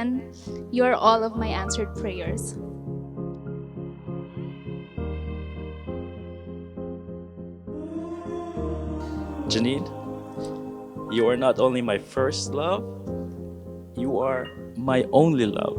heaven, you are all of my answered prayers. Janine, you are not only my first love, you are my only love.